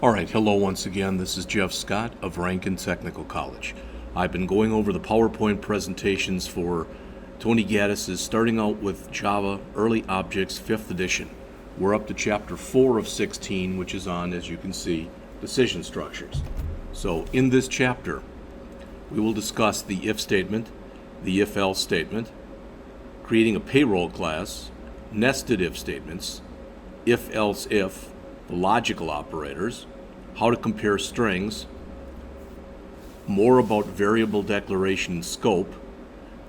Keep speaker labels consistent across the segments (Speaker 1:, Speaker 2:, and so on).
Speaker 1: All right, hello once again. This is Jeff Scott of Rankin Technical College. I've been going over the PowerPoint presentations for Tony Gaddis's starting out with Java Early Objects 5th edition. We're up to chapter 4 of 16, which is on, as you can see, decision structures. So in this chapter, we will discuss the if statement, the if-else statement, creating a payroll class, nested if statements, if-else-if, the logical operators, how to compare strings, more about variable declaration and scope,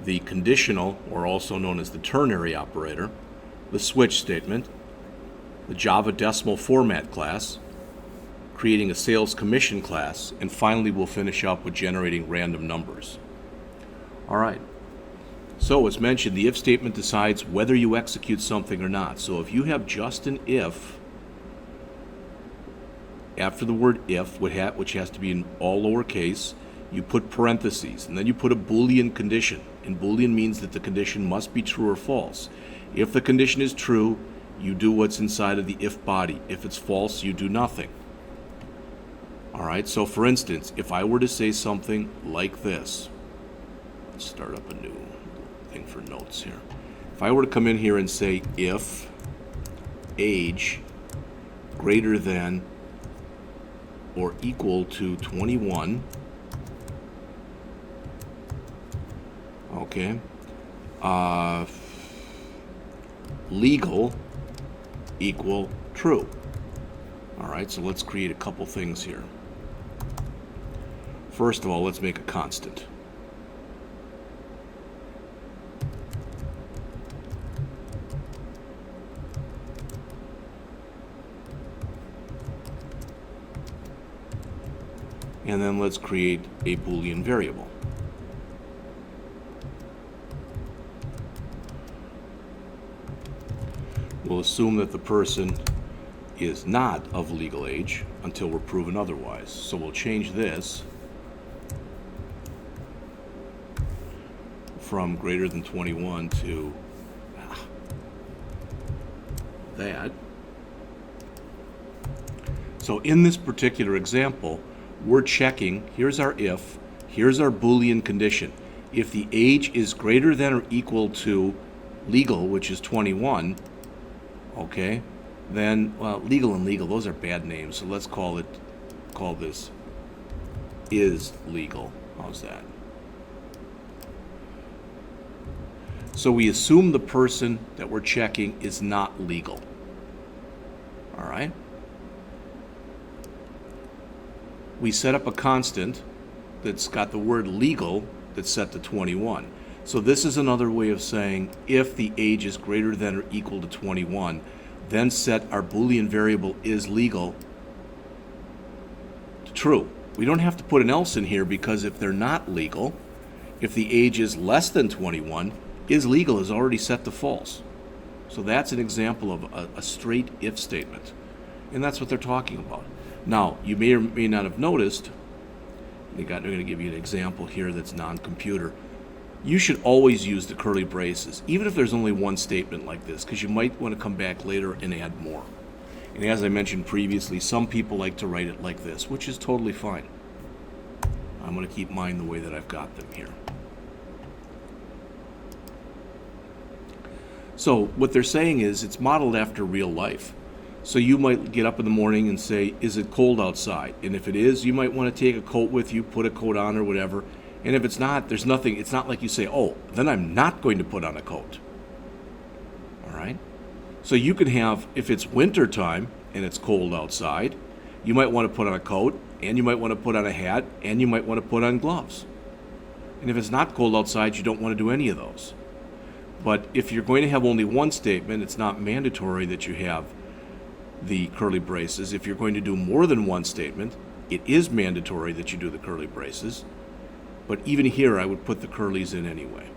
Speaker 1: the conditional, or also known as the ternary operator, the switch statement, the Java decimal format class, creating a sales commission class, and finally we'll finish up with generating random numbers. All right. So as mentioned, the if statement decides whether you execute something or not. So if you have just an if after the word if, which has to be in all lowercase, you put parentheses, and then you put a Boolean condition. And Boolean means that the condition must be true or false. If the condition is true, you do what's inside of the if body. If it's false, you do nothing. All right, so for instance, if I were to say something like this, let's start up a new thing for notes here. If I were to come in here and say if age greater than or equal to 21, okay, legal equal true. All right, so let's create a couple things here. First of all, let's make a constant. And then let's create a Boolean variable. We'll assume that the person is not of legal age until we're proven otherwise. So we'll change this from greater than 21 to that. So in this particular example, we're checking, here's our if, here's our Boolean condition. If the age is greater than or equal to legal, which is 21, okay, then, well, legal and legal, those are bad names, so let's call this is legal. How's that? So we assume the person that we're checking is not legal. All right? We set up a constant that's got the word legal that's set to 21. So this is another way of saying if the age is greater than or equal to 21, then set our Boolean variable is legal to true. We don't have to put an else in here because if they're not legal, if the age is less than 21, is legal is already set to false. So that's an example of a straight if statement. And that's what they're talking about. Now, you may or may not have noticed, they're going to give you an example here that's non-computer. You should always use the curly braces, even if there's only one statement like this, because you might want to come back later and add more. And as I mentioned previously, some people like to write it like this, which is totally fine. I'm going to keep mine the way that I've got them here. So what they're saying is it's modeled after real life. So you might get up in the morning and say, is it cold outside? And if it is, you might want to take a coat with you, put a coat on or whatever. And if it's not, there's nothing, it's not like you say, oh, then I'm not going to put on a coat. All right? So you can have, if it's winter time and it's cold outside, you might want to put on a coat, and you might want to put on a hat, and you might want to put on gloves. And if it's not cold outside, you don't want to do any of those. But if you're going to have only one statement, it's not mandatory that you have the curly braces. If you're going to do more than one statement, it is mandatory that you do the curly braces. But even here, I would put the curlies in anyway.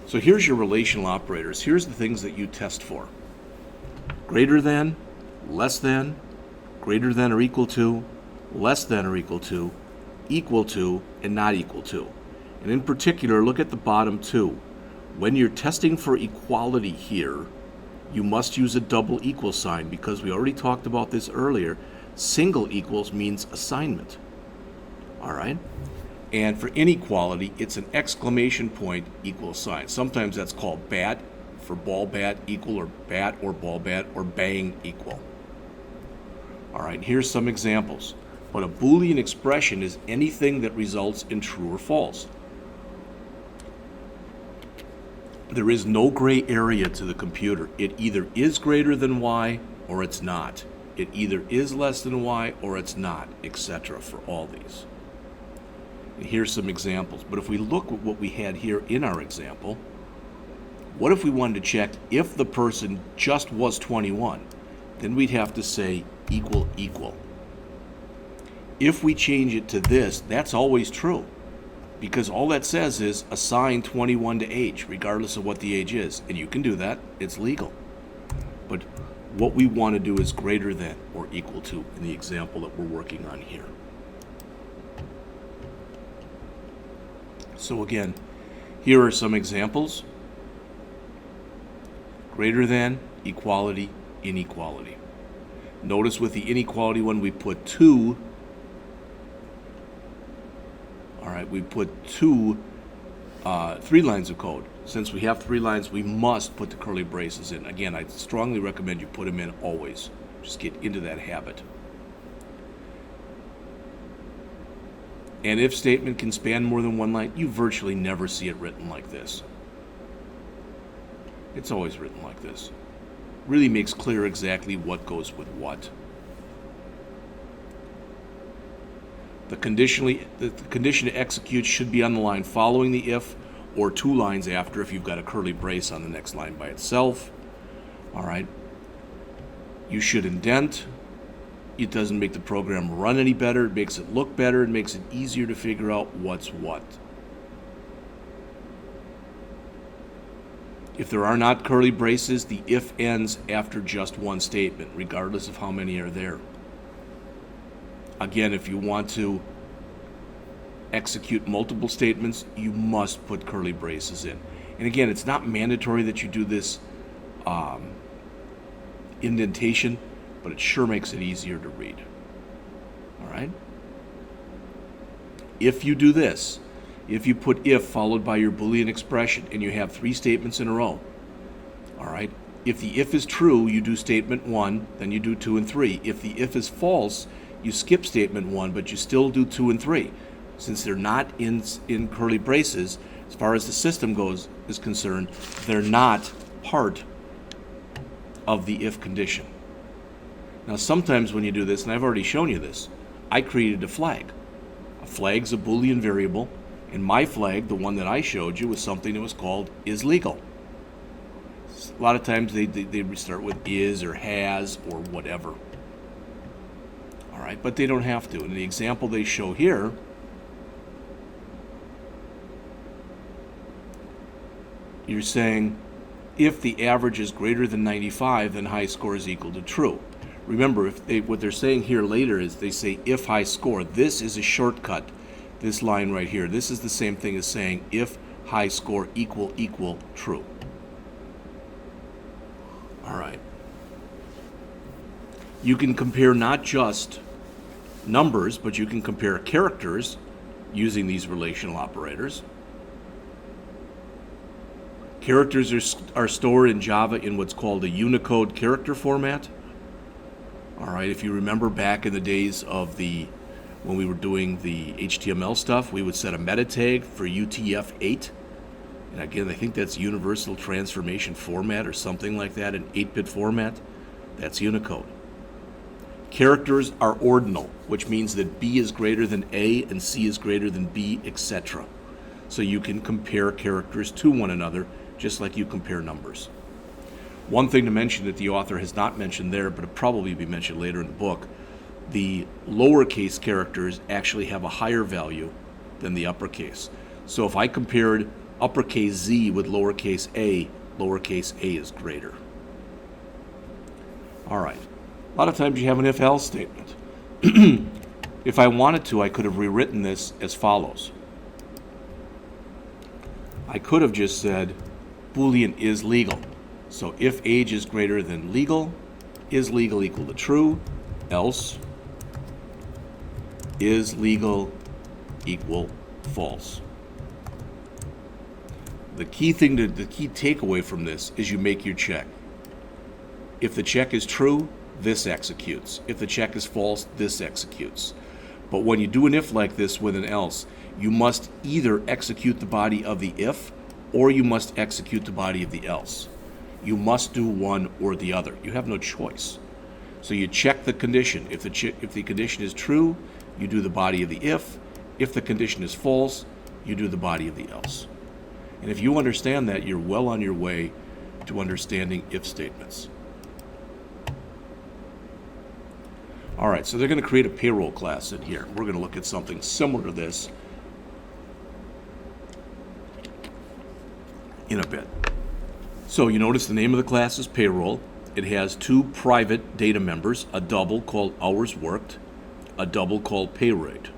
Speaker 1: So here's your relational operators. Here's the things that you test for. Greater than, less than, greater than or equal to, less than or equal to, and not equal to. And in particular, look at the bottom two. When you're testing for equality here, you must use a double equal sign because we already talked about this earlier. Single equals means assignment. All right? And for inequality, it's an exclamation point equal sign. Sometimes that's called bat for ball bat equal, or bat or ball bat, or bang equal. All right, here's some examples. But a Boolean expression is anything that results in true or false. There is no gray area to the computer. It either is greater than y or it's not. It either is less than y or it's not, etc. for all these. And here's some examples. But if we look at what we had here in our example, what if we wanted to check if the person just was 21? Then we'd have to say equal equal. If we change it to this, that's always true, because all that says is assign 21 to age, regardless of what the age is. And you can do that. It's legal. But what we want to do is greater than or equal to in the example that we're working on here. So again, here are some examples. Greater than, equality, inequality. Notice with the inequality one, we put 2. All right, we put 3 lines of code. Since we have 3 lines, we must put the curly braces in. Again, I strongly recommend you put them in always. Just get into that habit. An if statement can span more than one line. You virtually never see it written like this. It's always written like this. Really makes clear exactly what goes with what. The condition to execute should be on the line following the if, or 2 lines after if you've got a curly brace on the next line by itself. All right. You should indent. It doesn't make the program run any better. It makes it look better. It makes it easier to figure out what's what. If there are not curly braces, the if ends after just one statement, regardless of how many are there. Again, if you want to execute multiple statements, you must put curly braces in. And again, it's not mandatory that you do this indentation, but it sure makes it easier to read. All right? If you do this, if you put if followed by your Boolean expression and you have 3 statements in a row, all right? If the if is true, you do statement 1, then you do 2 and 3. If the if is false, you skip statement 1, but you still do 2 and 3. Since they're not in curly braces, as far as the system is concerned, they're not part of the if condition. Now, sometimes when you do this, and I've already shown you this, I created a flag. A flag's a Boolean variable, and my flag, the one that I showed you, was something that was called is legal. A lot of times they start with is or has or whatever. All right, but they don't have to. In the example they show here, you're saying if the average is greater than 95, then high score is equal to true. Remember, what they're saying here later is they say if high score. This is a shortcut, this line right here. This is the same thing as saying if high score equal true. All right. You can compare not just numbers, but you can compare characters using these relational operators. Characters are stored in Java in what's called a Unicode character format. All right, if you remember back in the days of when we were doing the HTML stuff, we would set a meta tag for UTF-8. And again, I think that's Universal Transformation Format or something like that, an 8-bit format. That's Unicode. Characters are ordinal, which means that B is greater than A and C is greater than B, etc. So you can compare characters to one another just like you compare numbers. One thing to mention that the author has not mentioned there, but it'll probably be mentioned later in the book, the lowercase characters actually have a higher value than the uppercase. So if I compared uppercase Z with lowercase a is greater. All right. A lot of times you have an if-else statement. If I wanted to, I could have rewritten this as follows. I could have just said Boolean is legal. So if age is greater than legal, is legal equal to true, else is legal equal false. The key takeaway from this is you make your check. If the check is true, this executes. If the check is false, this executes. But when you do an if like this with an else, you must either execute the body of the if or you must execute the body of the else. You must do one or the other. You have no choice. So you check the condition. If the condition is true, you do the body of the if. If the condition is false, you do the body of the else. And if you understand that, you're well on your way to understanding if statements. All right, so they're going to create a payroll class in here. We're going to look at something similar to this in a bit. So you notice the name of the class is payroll. It has two private data members, a double called hours worked, a double called pay rate.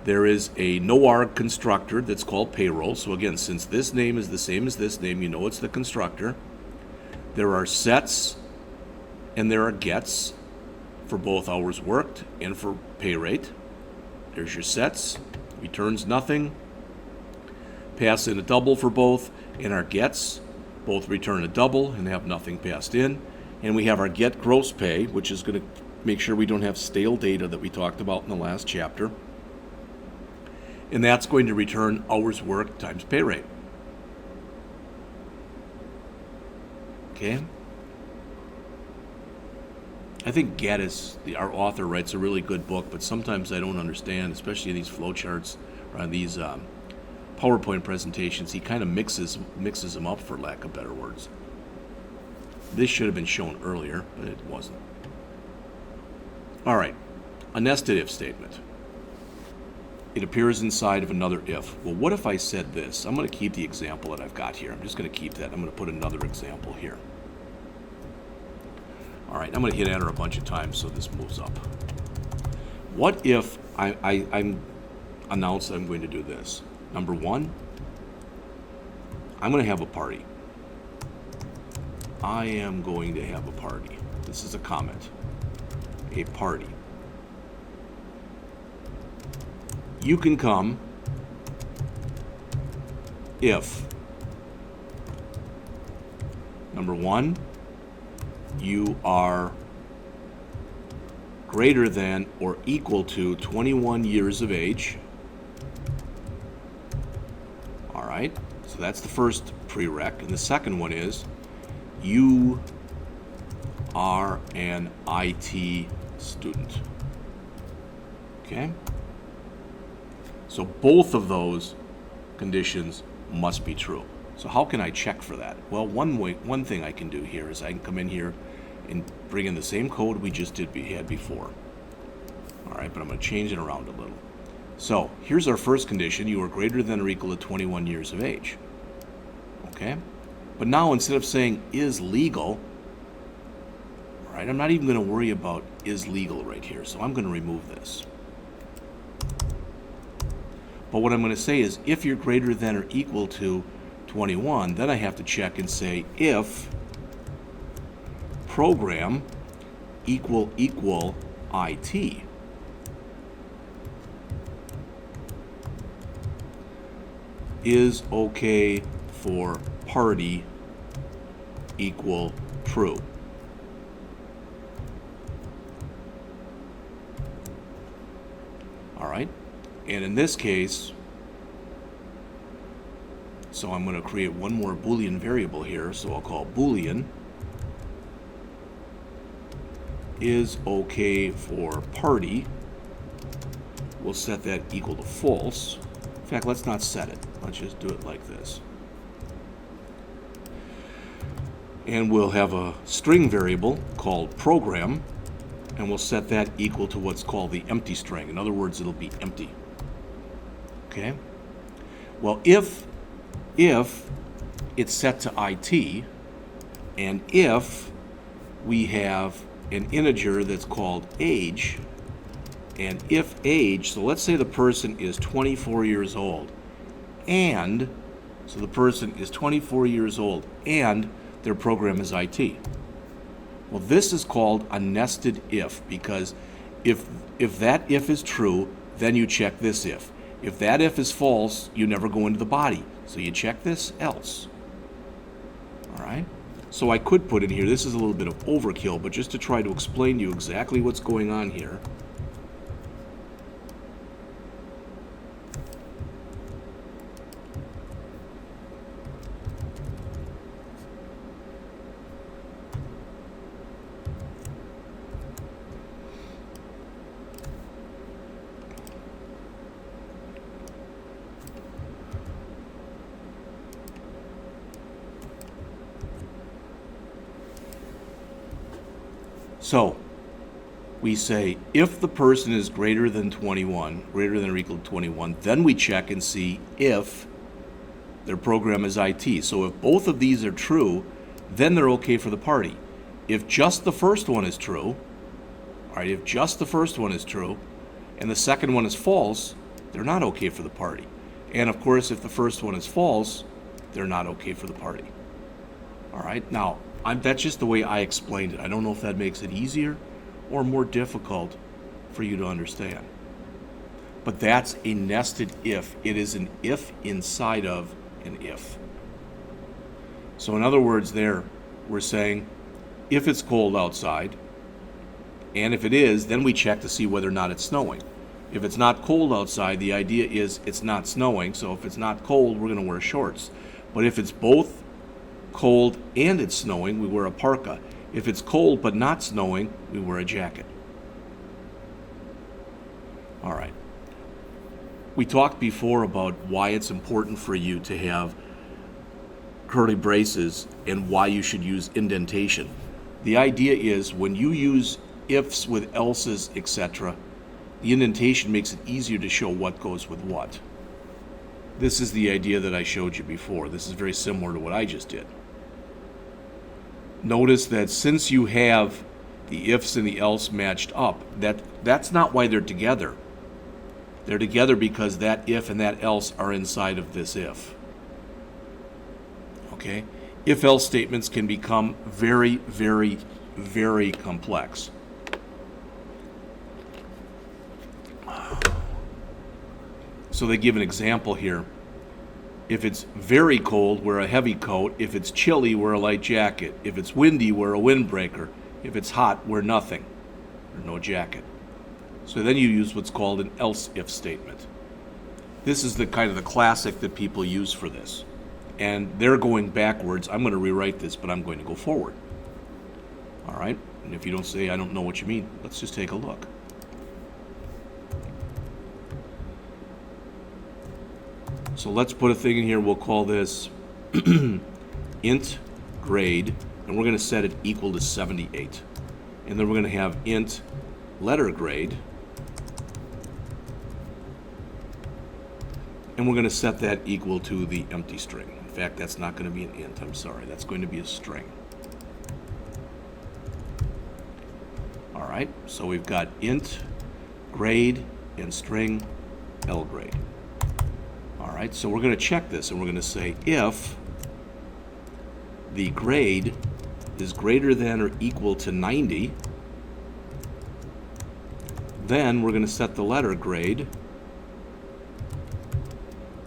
Speaker 1: There is a no-arg constructor that's called payroll. So again, since this name is the same as this name, you know it's the constructor. There are sets and there are gets for both hours worked and for pay rate. There's your sets, returns nothing. Pass in a double for both, and our gets both return a double and have nothing passed in. And we have our get gross pay, which is going to make sure we don't have stale data that we talked about in the last chapter. And that's going to return hours worked times pay rate. Okay? I think Gaddis, our author, writes a really good book, but sometimes I don't understand, especially these flowcharts or on these PowerPoint presentations. He kind of mixes them up, for lack of better words. This should have been shown earlier, but it wasn't. All right, a nested if statement. It appears inside of another if. Well, what if I said this? I'm going to keep the example that I've got here. I'm just going to keep that. I'm going to put another example here. All right, I'm going to hit enter a bunch of times so this moves up. What if I'm announced I'm going to do this? Number one, I'm going to have a party. I am going to have a party. This is a comment. A party. You can come if, number one, you are greater than or equal to 21 years of age. All right, so that's the first prereq. And the second one is you are an IT student. Okay? So both of those conditions must be true. So how can I check for that? Well, one thing I can do here is I can come in here and bring in the same code we just had before. All right, but I'm going to change it around a little. So here's our first condition. You are greater than or equal to 21 years of age. Okay? But now instead of saying is legal, all right, I'm not even going to worry about is legal right here. So I'm going to remove this. But what I'm going to say is if you're greater than or equal to 21, then I have to check and say if program equal IT. Is okay for party equal true. All right. And in this case, so I'm going to create one more Boolean variable here. So I'll call Boolean is okay for party. We'll set that equal to false. In fact, let's not set it. Let's just do it like this. And we'll have a string variable called program, and we'll set that equal to what's called the empty string. In other words, it'll be empty. Okay? Well, if it's set to IT, and if we have an integer that's called age, and if age, so let's say the person is 24 years old, and, so the person is 24 years old, and their program is IT. Well, this is called a nested if, because if that if is true, then you check this if. If that if is false, you never go into the body. So you check this else. All right? So I could put in here, this is a little bit of overkill, but just to try to explain to you exactly what's going on here. So we say if the person is greater than 21, greater than or equal to 21, then we check and see if their program is IT. So if both of these are true, then they're okay for the party. If just the first one is true, all right, if just the first one is true and the second one is false, they're not okay for the party. And of course, if the first one is false, they're not okay for the party. All right, now that's just the way I explained it. I don't know if that makes it easier or more difficult for you to understand. But that's a nested if. It is an if inside of an if. So in other words there, we're saying if it's cold outside, and if it is, then we check to see whether or not it's snowing. If it's not cold outside, the idea is it's not snowing. So if it's not cold, we're going to wear shorts. But if it's both cold and it's snowing, we wear a parka. If it's cold but not snowing, we wear a jacket. All right. We talked before about why it's important for you to have curly braces and why you should use indentation. The idea is when you use ifs with elses, etc., the indentation makes it easier to show what goes with what. This is the idea that I showed you before. This is very similar to what I just did. Notice that since you have the ifs and the else matched up, that's not why they're together. They're together because that if and that else are inside of this if. Okay? If-else statements can become very, very, very complex. So they give an example here. If it's very cold, wear a heavy coat. If it's chilly, wear a light jacket. If it's windy, wear a windbreaker. If it's hot, wear nothing, or no jacket. So then you use what's called an else-if statement. This is the kind of the classic that people use for this. And they're going backwards. I'm going to rewrite this, but I'm going to go forward. All right? And if you don't say, I don't know what you mean, let's just take a look. So let's put a thing in here. We'll call this int grade, and we're going to set it equal to 78. And then we're going to have int letter grade, and we're going to set that equal to the empty string. In fact, that's not going to be an int. I'm sorry. That's going to be a string. All right. So we've got int grade and string L grade. All right, so we're going to check this, and we're going to say if the grade is greater than or equal to 90, then we're going to set the letter grade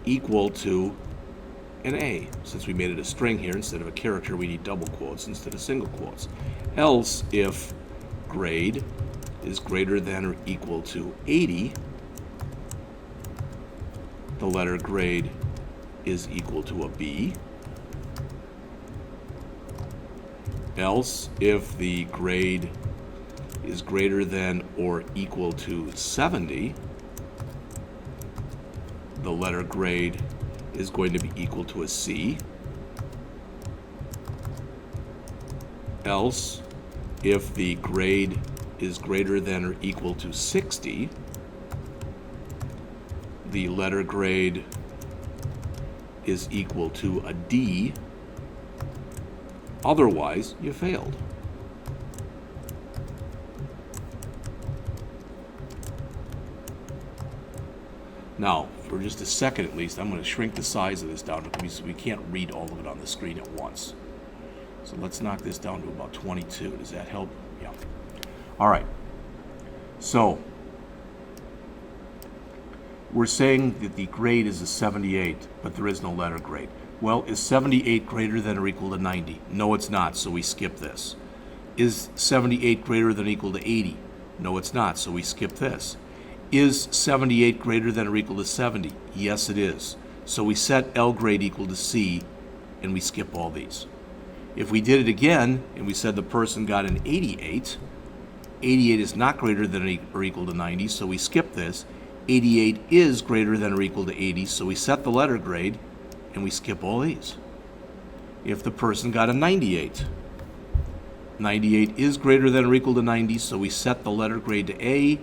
Speaker 1: equal to an A. Since we made it a string here, instead of a character, we need double quotes instead of single quotes. Else, if grade is greater than or equal to 80, the letter grade is equal to a B. Else, if the grade is greater than or equal to 70, the letter grade is going to be equal to a C. Else, if the grade is greater than or equal to 60, the letter grade is equal to a D. Otherwise, you failed. Now, for just a second at least, I'm going to shrink the size of this down because we can't read all of it on the screen at once. So let's knock this down to about 22. Does that help? Yeah. All right. So we're saying that the grade is a 78, but there is no letter grade. Well, is 78 greater than or equal to 90? No, it's not, so we skip this. Is 78 greater than or equal to 80? No, it's not, so we skip this. Is 78 greater than or equal to 70? Yes, it is. So we set L grade equal to C, and we skip all these. If we did it again, and we said the person got an 88, 88 is not greater than or equal to 90, so we skip this. 88 is greater than or equal to 80, so we set the letter grade, and we skip all these. If the person got a 98, 98 is greater than or equal to 90, so we set the letter grade to A,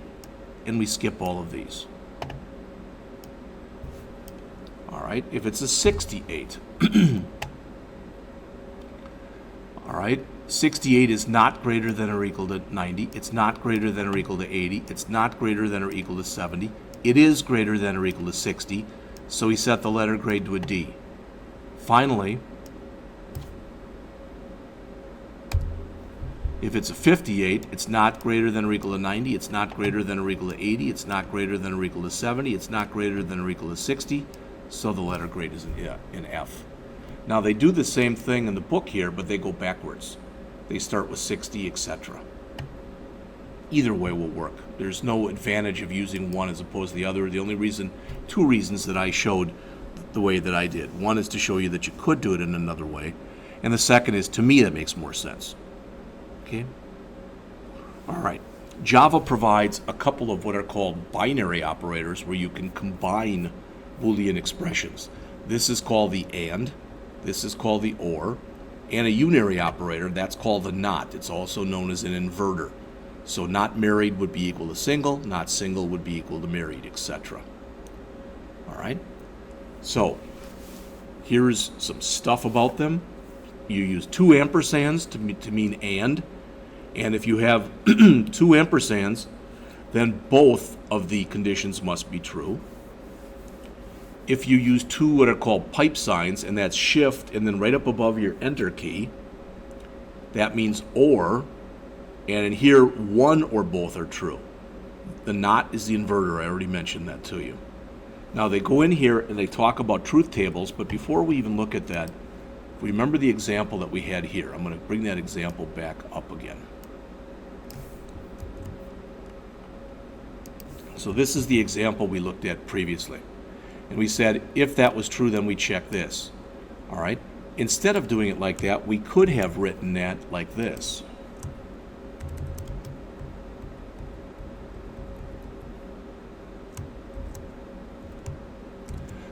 Speaker 1: and we skip all of these. All right, if it's a 68, all right, 68 is not greater than or equal to 90, it's not greater than or equal to 80, it's not greater than or equal to 70, it is greater than or equal to 60, so we set the letter grade to a D. Finally, if it's a 58, it's not greater than or equal to 90, it's not greater than or equal to 80, it's not greater than or equal to 70, it's not greater than or equal to 60, so the letter grade is in F. Now they do the same thing in the book here, but they go backwards. They start with 60, etc. Either way will work. There's no advantage of using one as opposed to the other. The only reason, two reasons that I showed the way that I did. One is to show you that you could do it in another way, and the second is, to me, that makes more sense. Okay? All right. Java provides a couple of what are called binary operators where you can combine Boolean expressions. This is called the AND, this is called the OR, and a unary operator, that's called the NOT. It's also known as an inverter. So not married would be equal to single, not single would be equal to married, etc. All right? So here's some stuff about them. You use two ampersands to mean and if you have two ampersands, then both of the conditions must be true. If you use two what are called pipe signs, and that's shift and then right up above your enter key, that means or, and in here one or both are true. The not is the inverter. I already mentioned that to you. Now they go in here and they talk about truth tables, but before we even look at that, remember the example that we had here. I'm going to bring that example back up again. So this is the example we looked at previously. And we said, if that was true, then we check this. All right? Instead of doing it like that, we could have written that like this.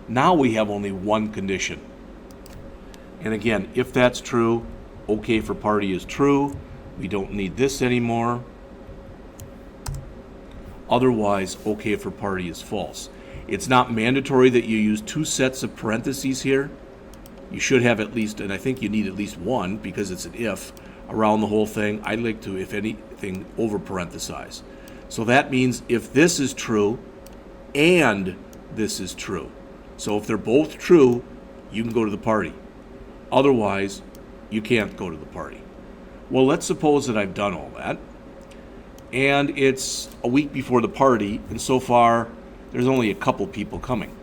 Speaker 1: Now we have only one condition. And again, if that's true, OK for party is true. We don't need this anymore. Otherwise, OK for party is false. It's not mandatory that you use two sets of parentheses here. You should have at least, and I think you need at least one because it's an if around the whole thing. I'd like to, if anything, over parenthesize. So that means if this is true and this is true. So if they're both true, you can go to the party. Otherwise, you can't go to the party. Well, let's suppose that I've done all that, and it's a week before the party, and so far there's only a couple people coming.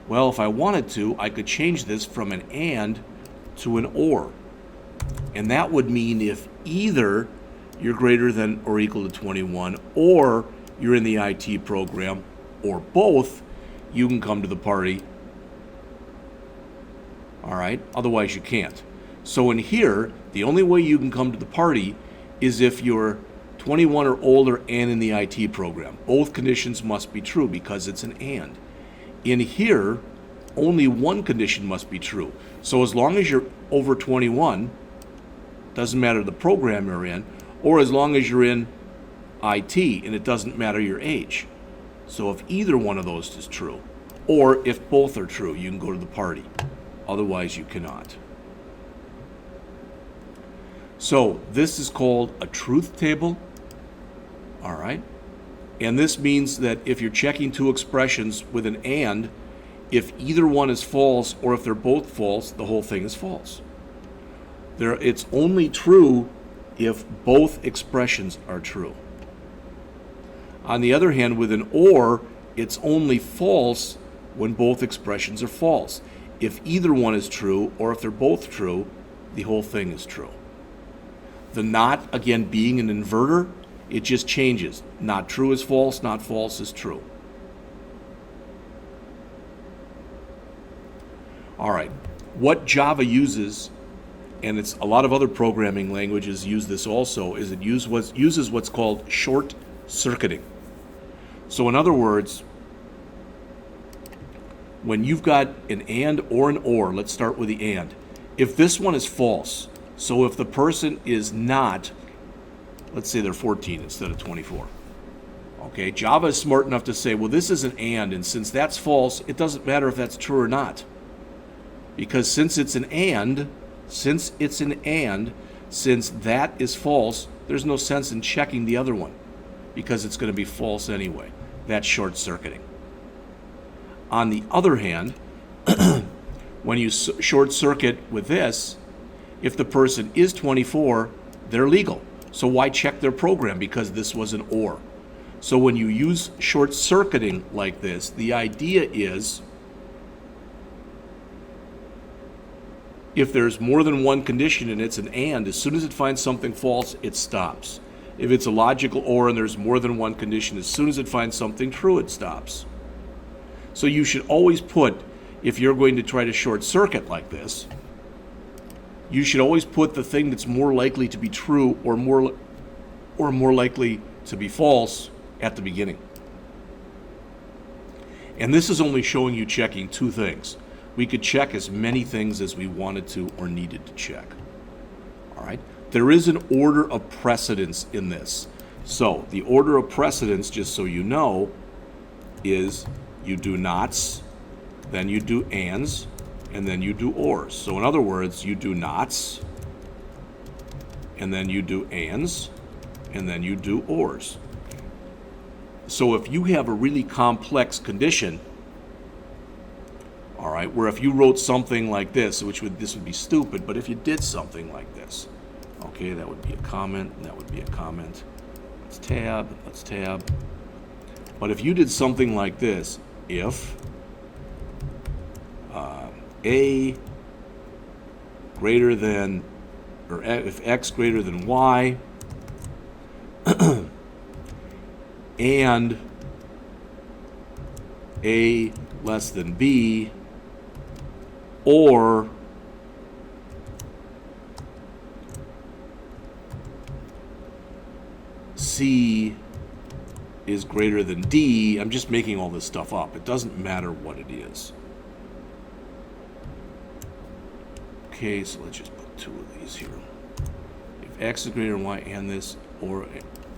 Speaker 1: Well, if I wanted to, I could change this from an and to an or. And that would mean if either you're greater than or equal to 21, or you're in the IT program, or both, you can come to the party. All right? Otherwise, you can't. So in here, the only way you can come to the party is if you're 21 or older and in the IT program. Both conditions must be true because it's an and. In here, only one condition must be true. So as long as you're over 21, doesn't matter the program you're in, or as long as you're in IT and it doesn't matter your age. So if either one of those is true, or if both are true, you can go to the party. Otherwise, you cannot. So this is called a truth table. All right. And this means that if you're checking two expressions with an and, if either one is false or if they're both false, the whole thing is false. It's only true if both expressions are true. On the other hand, with an or, it's only false when both expressions are false. If either one is true, or if they're both true, the whole thing is true. The not, again, being an inverter, it just changes. Not true is false, not false is true. All right, what Java uses, and it's a lot of other programming languages use this also, is it uses what's called short circuiting. So in other words, when you've got an and or an or, let's start with the and. If this one is false, so if the person is not, let's say they're 14 instead of 24. Okay, Java is smart enough to say, well, this is an and since that's false, it doesn't matter if that's true or not. Because since that is false, there's no sense in checking the other one because it's going to be false anyway. That's short circuiting. On the other hand, when you short circuit with this, if the person is 24, they're legal. So why check their program? Because this was an or. So when you use short circuiting like this, the idea is if there's more than one condition and it's an and, as soon as it finds something false, it stops. If it's a logical or and there's more than one condition, as soon as it finds something true, it stops. So you should always put, if you're going to try to short circuit like this, you should always put the thing that's more likely to be true or more likely to be false at the beginning. And this is only showing you checking two things. We could check as many things as we wanted to or needed to check. All right? There is an order of precedence in this. So the order of precedence, just so you know, is you do nots, then you do ands, and then you do ors. So in other words, you do nots, and then you do ands, and then you do ors. So if you have a really complex condition, all right, where if you wrote something like this, this would be stupid, but if you did something like this, okay, that would be a comment, and that would be a comment. Let's tab. But if you did something like this, if A greater than, or if X greater than Y, and A less than B, or C is greater than D. I'm just making all this stuff up. It doesn't matter what it is. Okay, so let's just put two of these here. If X is greater than Y and this, or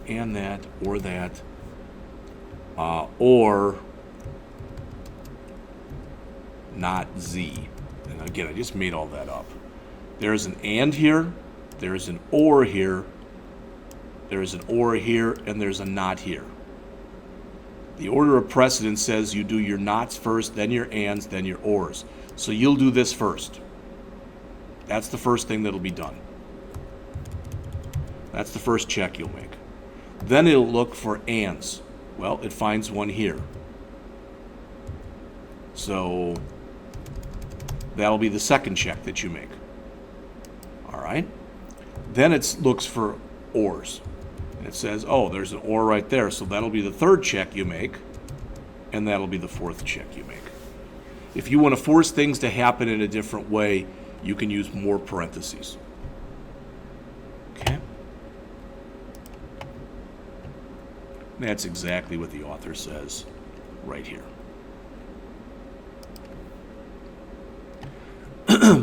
Speaker 1: and that, or that, or not Z. And again, I just made all that up. There's an and here, there's an or here, there's an or here, and there's a not here. The order of precedence says you do your nots first, then your ands, then your ors. So you'll do this first. That's the first thing that'll be done. That's the first check you'll make. Then it'll look for ands. Well, it finds one here. So that'll be the second check that you make. All right? Then it looks for ors. And it says, oh, there's an or right there. So that'll be the third check you make. And that'll be the fourth check you make. If you want to force things to happen in a different way, you can use more parentheses. Okay? That's exactly what the author says right here.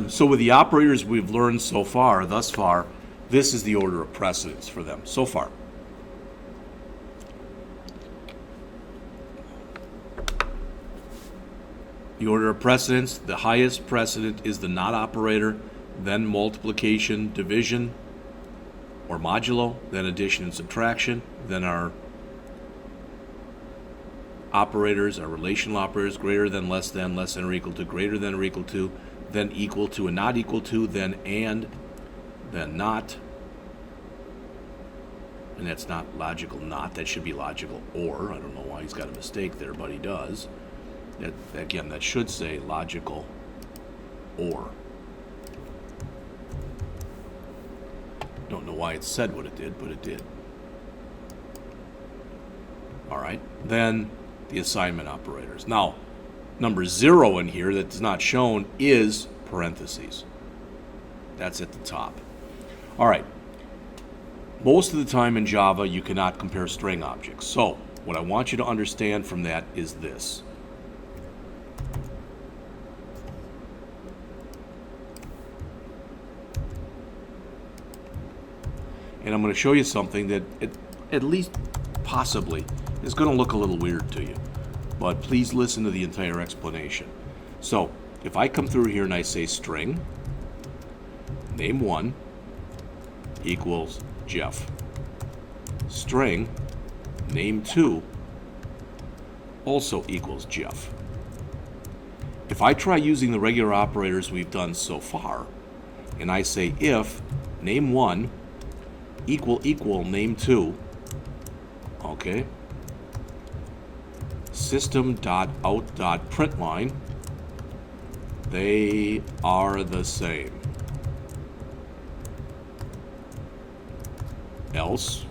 Speaker 1: So with the operators we've learned so far, thus far, this is the order of precedence for them so far. The order of precedence, the highest precedent is the not operator, then multiplication, division, or modulo, then addition and subtraction, then our operators, our relational operators, greater than, less than or equal to, greater than or equal to, then equal to and not equal to, then and, then not, and that's not logical not, that should be logical or. I don't know why he's got a mistake there, but he does. That, again, that should say logical or. Don't know why it said what it did, but it did. All right, then the assignment operators. Now, number 0 in here that's not shown is parentheses. That's at the top. All right, most of the time in Java, you cannot compare string objects. So what I want you to understand from that is this. And I'm going to show you something that, at least possibly, is going to look a little weird to you. But please listen to the entire explanation. So, if I come through here and I say string, name1 equals Jeff. String, name2 also equals Jeff. If I try using the regular operators we've done so far, and I say if name1 equal name2, okay, system.out.println, they are the same. Else,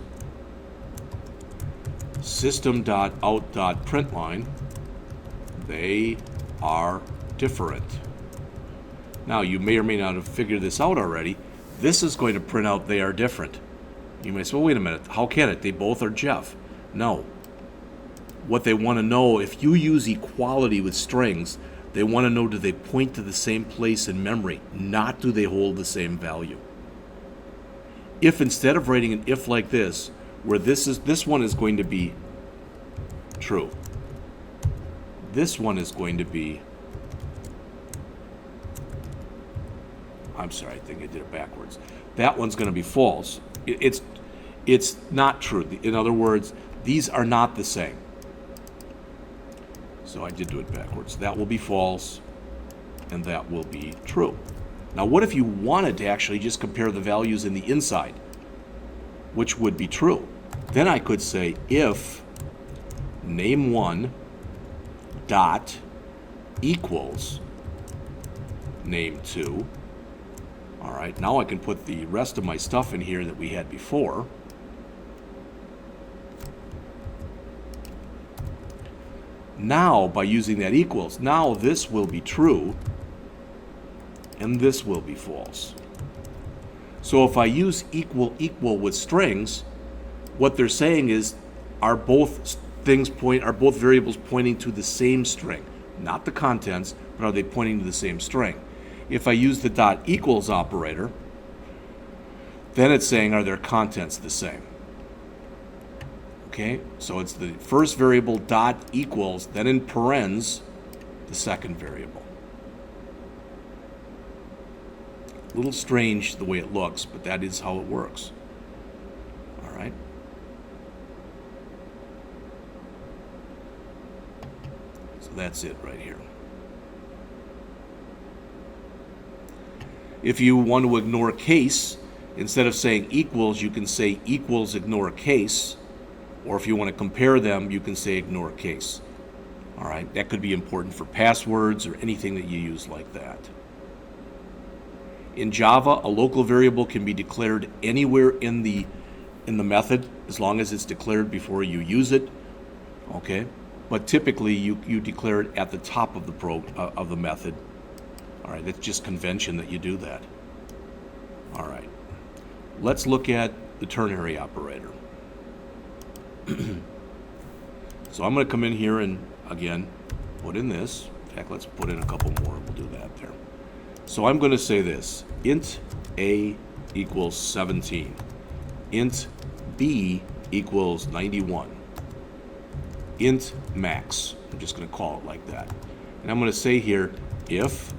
Speaker 1: system.out.println, they are different. Now, you may or may not have figured this out already. This is going to print out they are different. You may say, well, wait a minute, how can it? They both are Jeff. No. What they want to know, if you use equality with strings, they want to know, do they point to the same place in memory, not do they hold the same value. If instead of writing an if like this, where this one is going to be true, this one is going to be, I'm sorry, I think I did it backwards. That one's going to be false. It's not true. In other words, these are not the same. So I did do it backwards. That will be false, and that will be true. Now, what if you wanted to actually just compare the values in the inside, which would be true? Then I could say if name1 dot equals name2. All right, now I can put the rest of my stuff in here that we had before. Now, by using that equals, now this will be true, and this will be false. So if I use equal with strings, what they're saying is, are both variables pointing to the same string? Not the contents, but are they pointing to the same string? If I use the dot equals operator, then it's saying, are their contents the same? Okay, so it's the first variable dot equals, then in parens, the second variable. A little strange the way it looks, but that is how it works. All right. So that's it right here. If you want to ignore case, instead of saying equals, you can say equals ignore case. Or if you want to compare them, you can say ignore case. All right, that could be important for passwords or anything that you use like that. In Java, a local variable can be declared anywhere in the method, as long as it's declared before you use it. Okay, but typically you declare it at the top of the method. All right, that's just convention that you do that. All right, let's look at the ternary operator. So I'm going to come in here and, again, put in this. In fact, let's put in a couple more. We'll do that there. So I'm going to say this. Int A equals 17. Int B equals 91. Int max. I'm just going to call it like that. And I'm going to say here, if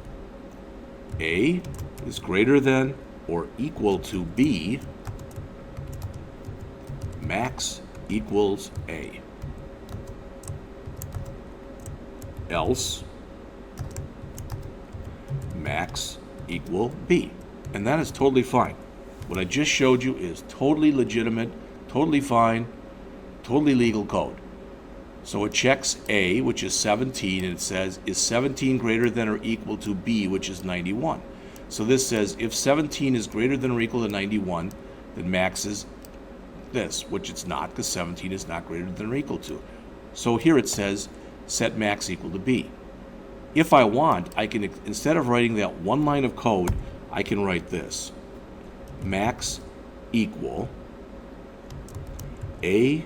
Speaker 1: A is greater than or equal to B, max equals A. Else, max equal B. And that is totally fine. What I just showed you is totally legitimate, totally fine, totally legal code. So it checks A, which is 17, and it says, is 17 greater than or equal to B, which is 91? So this says, if 17 is greater than or equal to 91, then max is this, which it's not, because 17 is not greater than or equal to. So here it says, set max equal to B. If I want, I can, instead of writing that one line of code, I can write this. Max equal A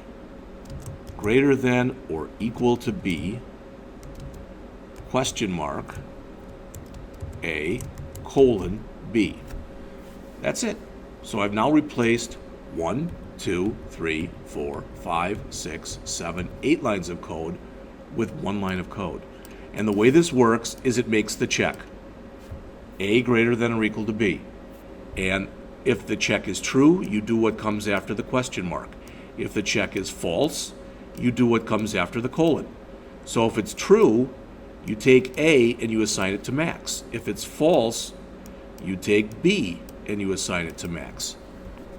Speaker 1: greater than or equal to B, question mark, A, colon, B. That's it. So I've now replaced 1, 2, 3, 4, 5, 6, 7, 8 lines of code with one line of code. And the way this works is it makes the check. A greater than or equal to B. And if the check is true, you do what comes after the question mark. If the check is false, you do what comes after the colon. So if it's true, you take A and you assign it to max. If it's false, you take B and you assign it to max.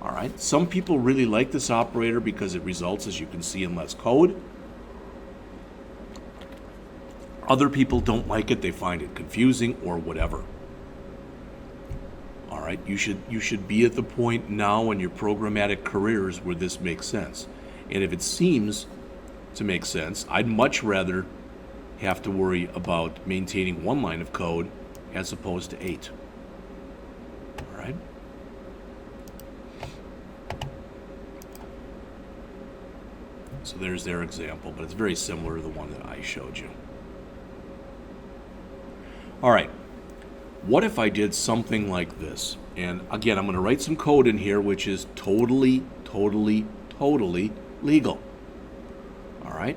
Speaker 1: All right. Some people really like this operator because it results, as you can see, in less code. Other people don't like it. They find it confusing or whatever. All right. You should be at the point now in your programmatic careers where this makes sense. And if it seems to make sense, I'd much rather have to worry about maintaining one line of code as opposed to 8. All right. So there's their example, but it's very similar to the one that I showed you. All right. What if I did something like this? And again, I'm going to write some code in here which is totally legal. All right.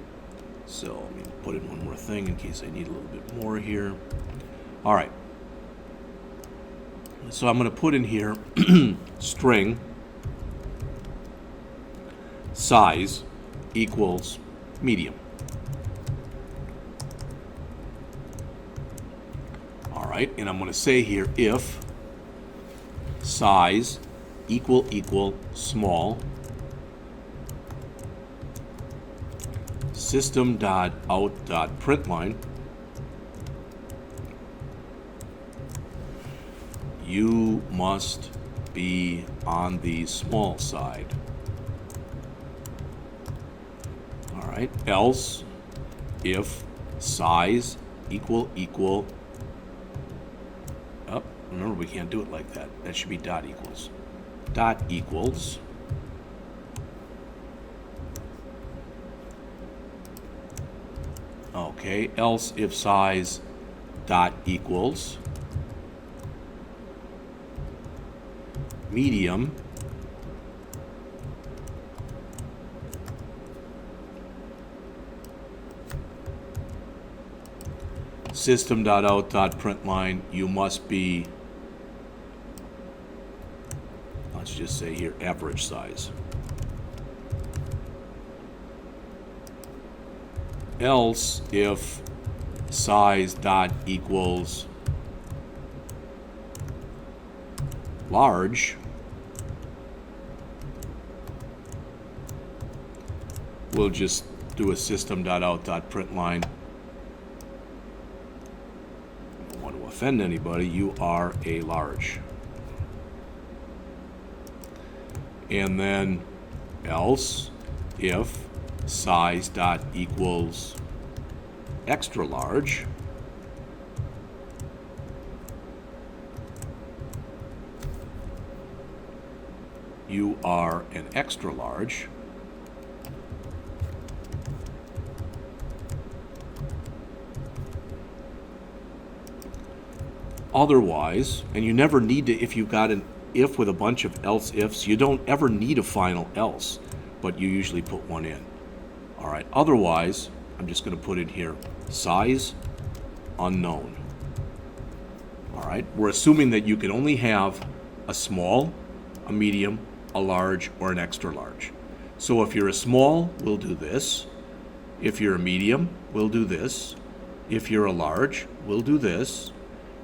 Speaker 1: So let me put in one more thing in case I need a little bit more here. All right. So I'm going to put in here string size equals medium. All right, and I'm going to say here if size equal small system.out.println, you must be on the small side. All right, else if size equal, remember we can't do it like that. That should be dot equals. Dot equals okay, else if size dot equals medium system.out.println, you must be, let's just say here, average size. Else if size dot equals large, we'll just do a system.out.println. Don't want to offend anybody, you are a large. And then else if size dot equals extra large, you are an extra large. Otherwise, and you never need to, if you've got an if with a bunch of else ifs, you don't ever need a final else, but you usually put one in. All right, otherwise, I'm just going to put in here size unknown. All right, we're assuming that you can only have a small, a medium, a large, or an extra large. So if you're a small, we'll do this. If you're a medium, we'll do this. If you're a large, we'll do this.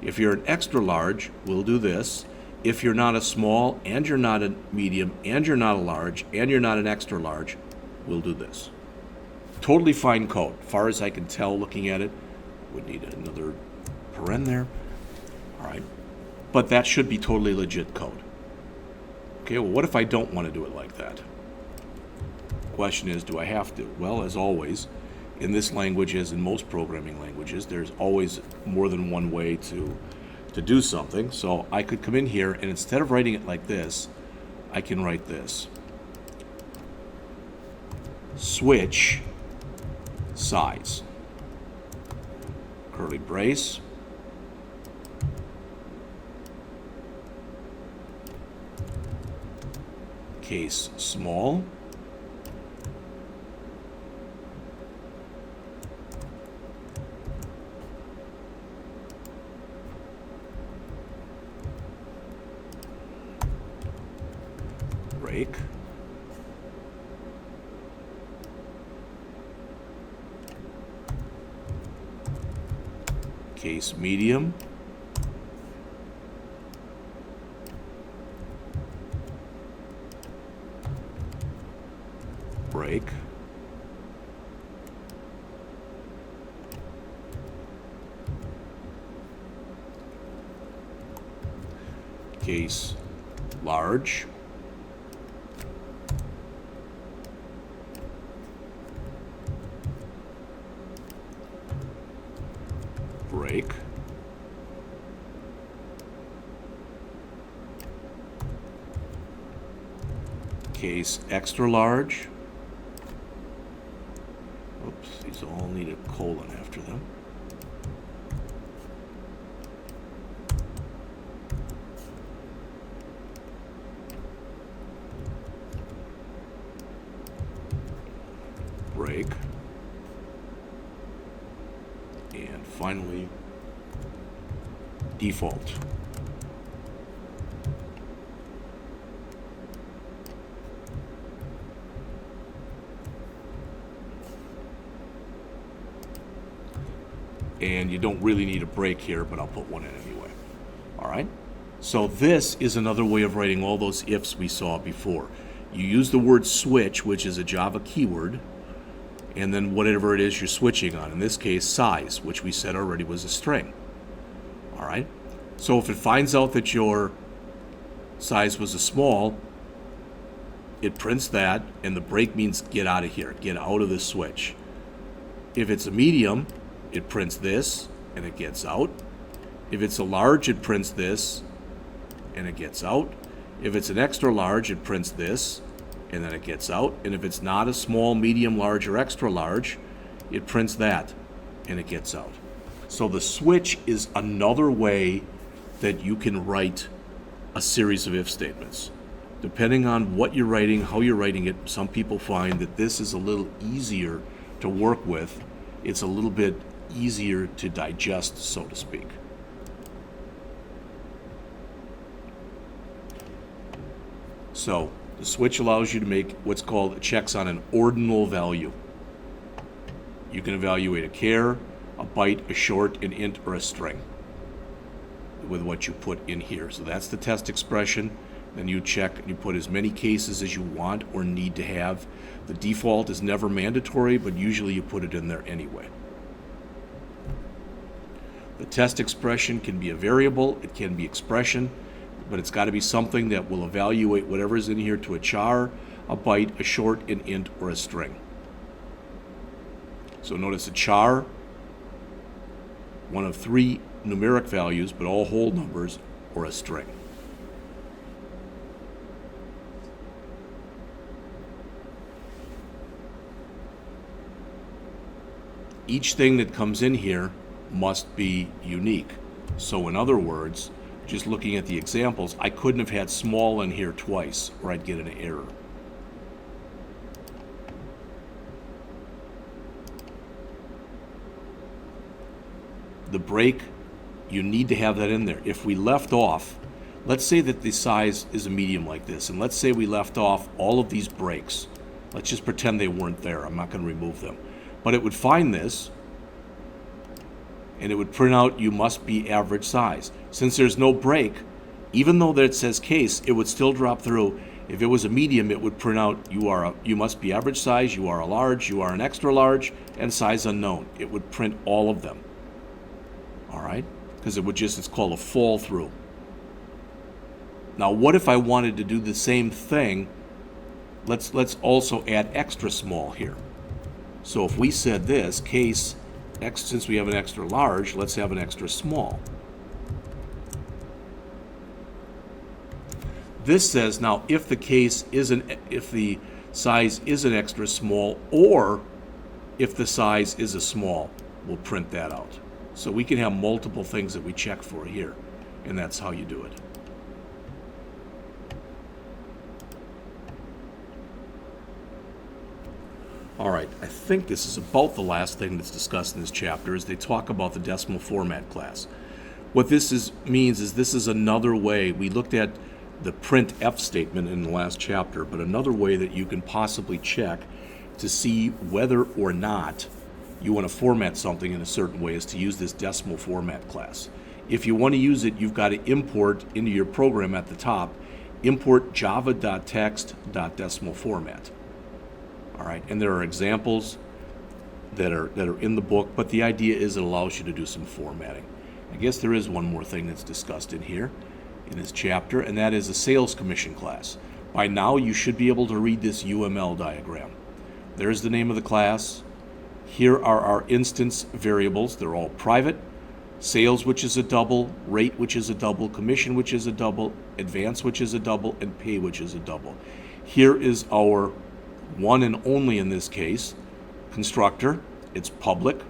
Speaker 1: If you're an extra large, we'll do this. if you're not a small, and you're not a medium, and you're not a large, and you're not an extra large, we'll do this. Totally fine code. Far as I can tell looking at it, would need another paren there. All right. But that should be totally legit code. Okay, well, what if I don't want to do it like that? Question is, do I have to? Well, as always, in this language, as in most programming languages, there's always more than one way to do something. So I could come in here, and instead of writing it like this, I can write this. Switch size. Curly brace. Case small. Break. Case medium. Break. Case large. Break. Case extra large. Oops, these all need a colon after them. Break. And finally, default. And you don't really need a break here, but I'll put one in anyway. All right? So this is another way of writing all those ifs we saw before. You use the word switch, which is a Java keyword, and then whatever it is you're switching on. In this case, size, which we said already was a string. All right? So if it finds out that your size was a small, it prints that, and the break means get out of here, get out of this switch. If it's a medium, it prints this, and it gets out. If it's a large, it prints this, and it gets out. If it's an extra large, it prints this, and then it gets out. And if it's not a small, medium, large, or extra large, it prints that, and it gets out. So the switch is another way that you can write a series of if statements. Depending on what you're writing, how you're writing it, some people find that this is a little easier to work with. It's a little bit easier to digest, so to speak. So the switch allows you to make what's called checks on an ordinal value. You can evaluate a char, a byte, a short, an int, or a string with what you put in here. So that's the test expression. Then you check and you put as many cases as you want or need to have. The default is never mandatory, but usually you put it in there anyway. The test expression can be a variable, it can be expression, but it's got to be something that will evaluate whatever's in here to a char, a byte, a short, an int, or a string. So notice a char, one of three numeric values, but all whole numbers, or a string. Each thing that comes in here must be unique. So in other words, just looking at the examples, I couldn't have had small in here twice, or I'd get an error. The break, you need to have that in there. If we left off, let's say that the size is a medium like this, and let's say we left off all of these breaks. Let's just pretend they weren't there. I'm not going to remove them. But it would find this, and it would print out you must be average size. Since there's no break, Even though that it says case, it would still drop through. If it was a medium, it would print out you must be average size, you are a large, you are an extra large, and size unknown. It would print all of them. All right? Because it's called a fall through. Now, what if I wanted to do the same thing? Let's also add extra small here. So if we said this, case X, since we have an extra large, let's have an extra small. This says now if the size is an extra small, or if the size is a small, we'll print that out. So we can have multiple things that we check for here, and that's how you do it. All right, I think this is about the last thing that's discussed in this chapter, is they talk about the decimal format class. What this means is this is another way. We looked at the printf statement in the last chapter, but another way that you can possibly check to see whether or not you want to format something in a certain way is to use this decimal format class. If you want to use it, you've got to import into your program at the top, import java.text.decimal format. All right, and there are examples that are in the book, but the idea is it allows you to do some formatting. I guess there is one more thing that's discussed in here, in this chapter, and that is a sales commission class. By now, you should be able to read this UML diagram. There's the name of the class. Here are our instance variables. They're all private. Sales, which is a double, rate, which is a double, commission, which is a double, advance, which is a double, and pay, which is a double. Here is our one and only, in this case, constructor. It's public,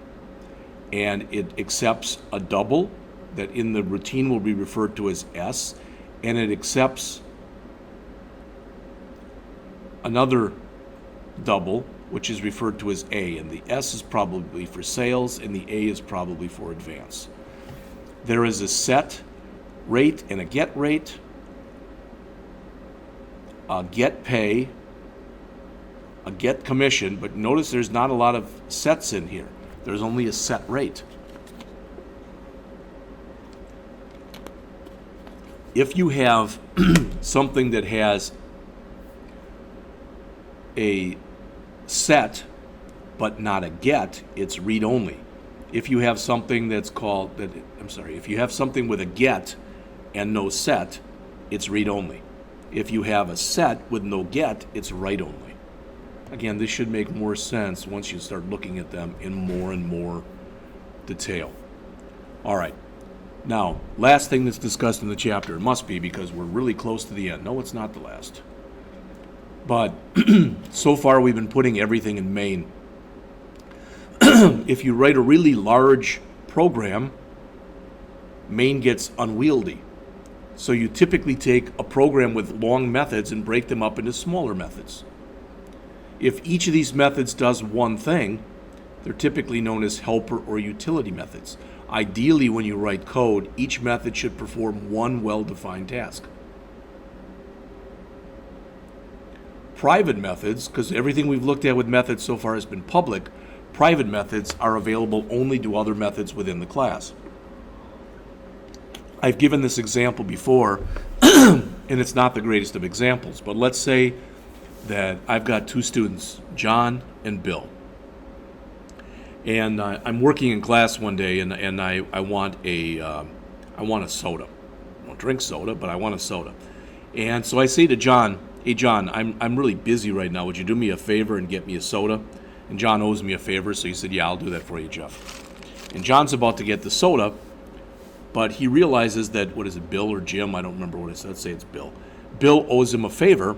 Speaker 1: and it accepts a double that in the routine will be referred to as S, and it accepts another double, which is referred to as A, and the S is probably for sales, and the A is probably for advance. There is a set rate and a get rate, a get pay, a get commission, but notice there's not a lot of sets in here. There's only a set rate. If you have something that has a set but not a get, it's read only. If you have something if you have something with a get and no set, it's read only. If you have a set with no get, it's write only. Again, this should make more sense once you start looking at them in more and more detail. All right. Now, last thing that's discussed in the chapter, it must be because we're really close to the end. No, it's not the last. But so far we've been putting everything in main. If you write a really large program, main gets unwieldy. So you typically take a program with long methods and break them up into smaller methods. If each of these methods does one thing, they're typically known as helper or utility methods. Ideally, when you write code, each method should perform one well-defined task. Private methods, because everything we've looked at with methods so far has been public, private methods are available only to other methods within the class. I've given this example before, and it's not the greatest of examples, but let's say that I've got two students, John and Bill. And I'm working in class one day, and I want a soda. I don't drink soda, but I want a soda. And so I say to John, "Hey John, I'm really busy right now. Would you do me a favor and get me a soda?" And John owes me a favor, so he said, "Yeah, I'll do that for you, Jeff." And John's about to get the soda, but he realizes that, what is it, Bill or Jim? I don't remember what it is. Let's say it's Bill. Bill owes him a favor,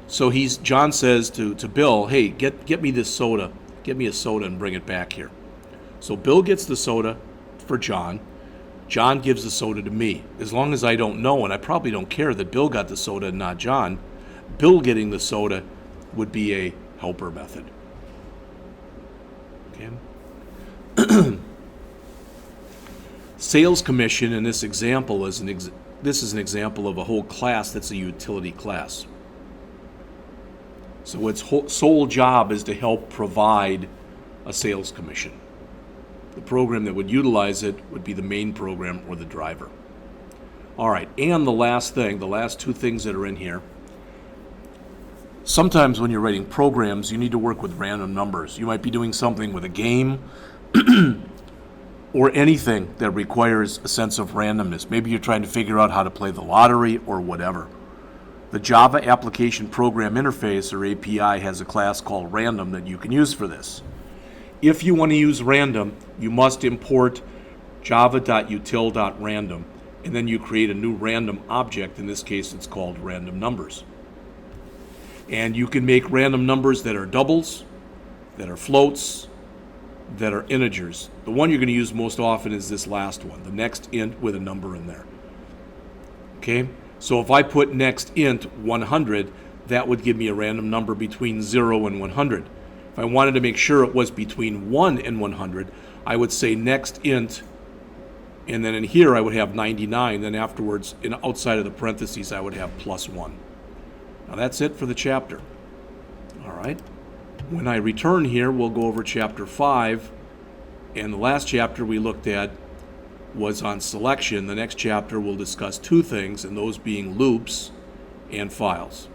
Speaker 1: so John says to Bill, "Hey, get me this soda. Get me a soda and bring it back here." So Bill gets the soda for John. John gives the soda to me. As long as I don't know, and I probably don't care that Bill got the soda and not John, Bill getting the soda would be a helper method. Okay. Sales commission in this example is this is an example of a whole class that's a utility class. So its sole job is to help provide a sales commission. The program that would utilize it would be the main program or the driver. All right, and the last thing, the last two things that are in here. Sometimes when you're writing programs, you need to work with random numbers. You might be doing something with a game or anything that requires a sense of randomness. Maybe you're trying to figure out how to play the lottery or whatever. The Java Application Program Interface, or API, has a class called random that you can use for this. If you want to use random, you must import java.util.random, and then you create a new random object. In this case, it's called random numbers. And you can make random numbers that are doubles, that are floats, that are integers. The one you're going to use most often is this last one, the next int with a number in there. Okay, so if I put next int 100, that would give me a random number between 0 and 100. If I wanted to make sure it was between 1 and 100, I would say next int, and then in here I would have 99, then afterwards, outside of the parentheses, I would have +1. Now that's it for the chapter. All right. When I return here, we'll go over chapter 5, and the last chapter we looked at was on selection. The next chapter will discuss two things, and those being loops and files.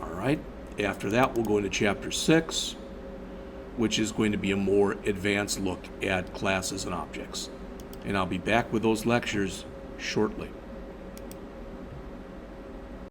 Speaker 1: All right. After that, we'll go into chapter 6, which is going to be a more advanced look at classes and objects. And I'll be back with those lectures shortly.